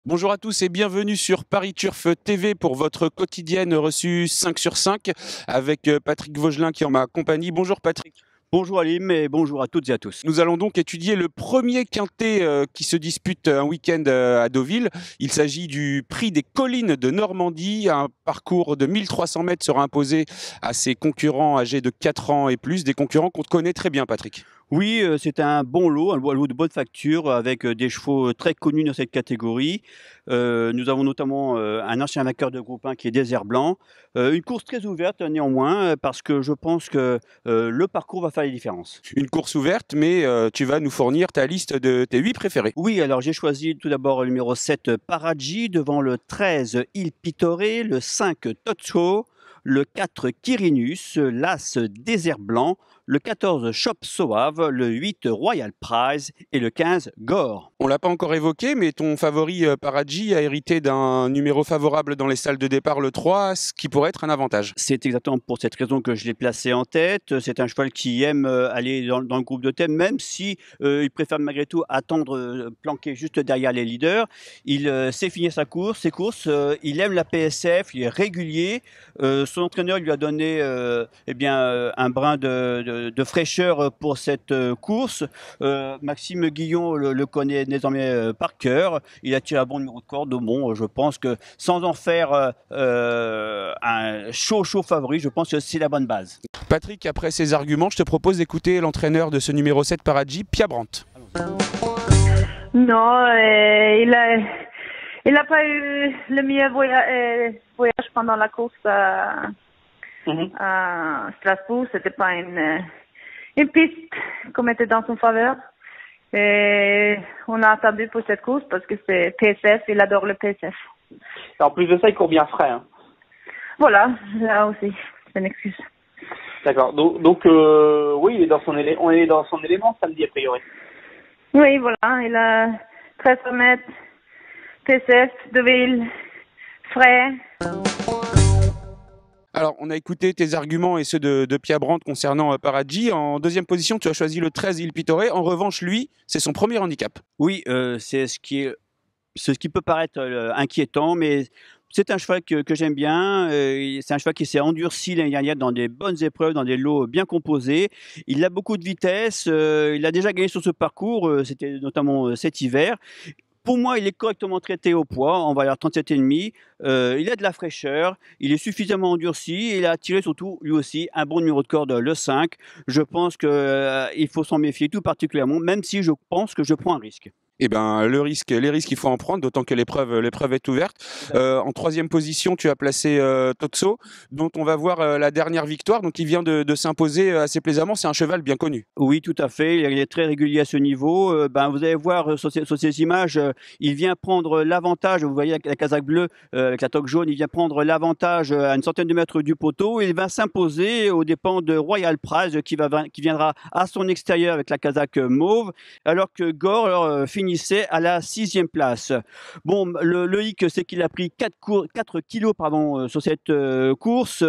Bonjour à tous et bienvenue sur Paris Turf TV pour votre quotidienne reçue 5 sur 5 avec Patrick Vaugelin qui est en ma compagnie. Bonjour Patrick. Bonjour Alim et bonjour à toutes et à tous. Nous allons donc étudier le premier quintet qui se dispute un week-end à Deauville. Il s'agit du prix des collines de Normandie. Un parcours de 1300 mètres sera imposé à ses concurrents âgés de 4 ans et plus, des concurrents qu'on connaît très bien Patrick. Oui, c'est un bon lot, un lot de bonne facture avec des chevaux très connus dans cette catégorie. Nous avons notamment un ancien vainqueur de groupe 1 qui est Désert Blanc. Une course très ouverte néanmoins parce que je pense que le parcours va faire la différence. Une course ouverte, mais tu vas nous fournir ta liste de tes 8 préférés. Oui, alors j'ai choisi tout d'abord le numéro 7 Paradji devant le 13 Il Pittore, le 5 Totso, le 4 Quirinus, l'As Désert Blanc, le 14 Chop Soave, le 8 Royal Prize et le 15 Gore. On l'a pas encore évoqué, mais ton favori Paradji a hérité d'un numéro favorable dans les salles de départ, le 3, ce qui pourrait être un avantage. C'est exactement pour cette raison que je l'ai placé en tête. C'est un cheval qui aime aller dans le groupe de tête, même si il préfère malgré tout attendre, planqué juste derrière les leaders. Il sait finir ses courses. Il aime la PSF, il est régulier. Son entraîneur lui a donné un brin de fraîcheur pour cette course. Maxime Guillon le connaît désormais par cœur. Il a tiré un bon numéro de corde. Bon, je pense que sans en faire un chaud favori, je pense que c'est la bonne base. Patrick, après ces arguments, je te propose d'écouter l'entraîneur de ce numéro 7 Paradji, Pia Brandt. Non, il a pas eu le meilleur voyage pendant la course à Strasbourg. C'était pas une piste comme était dans son faveur. Et on a attendu pour cette course parce que c'est PSF, il adore le PSF. En plus de ça, il court bien frais. Hein. Voilà, là aussi, c'est une excuse. D'accord. Donc oui, il est dans on est dans son élément samedi a priori. Oui, voilà, il a 1300 mètres, PSF, Deauville, frais. Alors, on a écouté tes arguments et ceux de Pia Brandt concernant Paradji. En deuxième position, tu as choisi le 13 Il Pittore. En revanche, lui, c'est son premier handicap. Oui, c'est ce qui peut paraître inquiétant, mais c'est un cheval que j'aime bien. C'est un cheval qui s'est endurci l'année dernière dans des bonnes épreuves, dans des lots bien composés. Il a beaucoup de vitesse. Il a déjà gagné sur ce parcours. C'était notamment cet hiver. Pour moi, il est correctement traité au poids, en valeur 37,5. Il a de la fraîcheur, il est suffisamment endurci, et il a tiré surtout, lui aussi, un bon numéro de corde, le 5. Je pense qu'il faut s'en méfier tout particulièrement, même si je pense que je prends un risque. Eh ben, les risques, il faut en prendre, d'autant que l'épreuve est ouverte. En troisième position, tu as placé Totso, dont on va voir la dernière victoire. Donc, il vient de s'imposer assez plaisamment. C'est un cheval bien connu. Oui, tout à fait. Il est très régulier à ce niveau. Vous allez voir sur ces images, il vient prendre l'avantage. Vous voyez la casaque bleue avec la toque jaune. Il vient prendre l'avantage à une centaine de mètres du poteau. Il va s'imposer aux dépens de Royal Prize qui viendra à son extérieur avec la casaque mauve, alors que Gore finissait à la 6e place. Bon, le hic, c'est qu'il a pris 4 kilos sur cette course.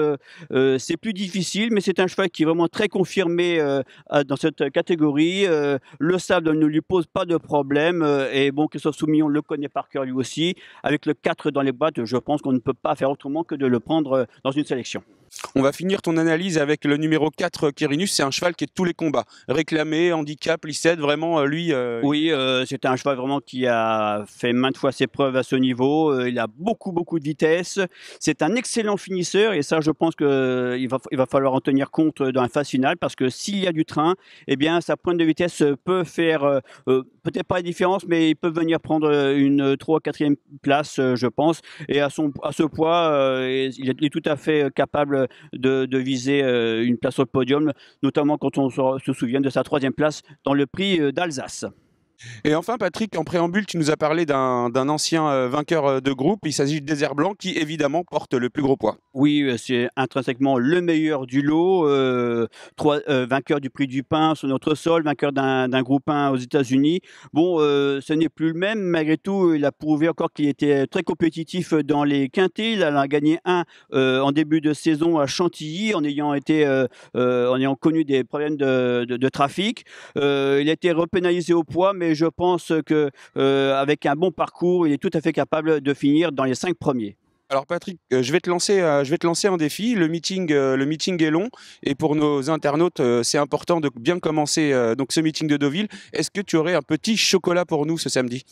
C'est plus difficile, mais c'est un cheval qui est vraiment très confirmé dans cette catégorie. Le sable ne lui pose pas de problème. Et bon, Christophe Soumillon le connaît par cœur lui aussi. Avec le 4 dans les boîtes, je pense qu'on ne peut pas faire autrement que de le prendre dans une sélection. On va finir ton analyse avec le numéro 4, Quirinus. C'est un cheval qui est de tous les combats. Réclamé, handicap, Lissette, vraiment, lui... Oui, c'est un cheval vraiment qui a fait maintes fois ses preuves à ce niveau. Il a beaucoup de vitesse. C'est un excellent finisseur et ça, je pense qu'il va falloir en tenir compte dans la phase finale parce que s'il y a du train, eh bien, sa pointe de vitesse peut faire peut-être pas la différence, mais il peut venir prendre une 3 ou 4e place, je pense. Et à ce poids, il est tout à fait capable de viser une place sur le podium, notamment quand on se souvient de sa 3e place dans le prix d'Alsace. Et enfin, Patrick, en préambule, tu nous as parlé d'un ancien vainqueur de groupe. Il s'agit de Désert Blanc qui, évidemment, porte le plus gros poids. Oui, c'est intrinsèquement le meilleur du lot. Vainqueur du prix du pain sur notre sol, vainqueur d'un groupe 1 aux États-Unis. Bon, ce n'est plus le même. Malgré tout, il a prouvé encore qu'il était très compétitif dans les quintés. Il en a gagné un en début de saison à Chantilly en ayant connu des problèmes de trafic. Il a été repénalisé au poids, mais et je pense que avec un bon parcours, il est tout à fait capable de finir dans les 5 premiers. Alors Patrick, je vais te lancer un défi. Le meeting est long et pour nos internautes, c'est important de bien commencer donc ce meeting de Deauville. Est-ce que tu aurais un petit chocolat pour nous ce samedi?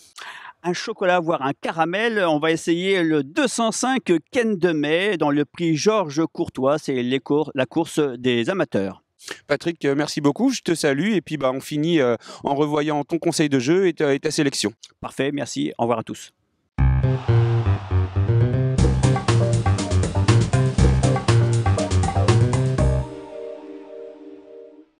Un chocolat, voire un caramel. On va essayer le 205 Ken de Mai dans le prix Georges Courtois. C'est la course des amateurs. Patrick, merci beaucoup. Je te salue et puis on finit en revoyant ton conseil de jeu et ta sélection. Parfait, merci. Au revoir à tous.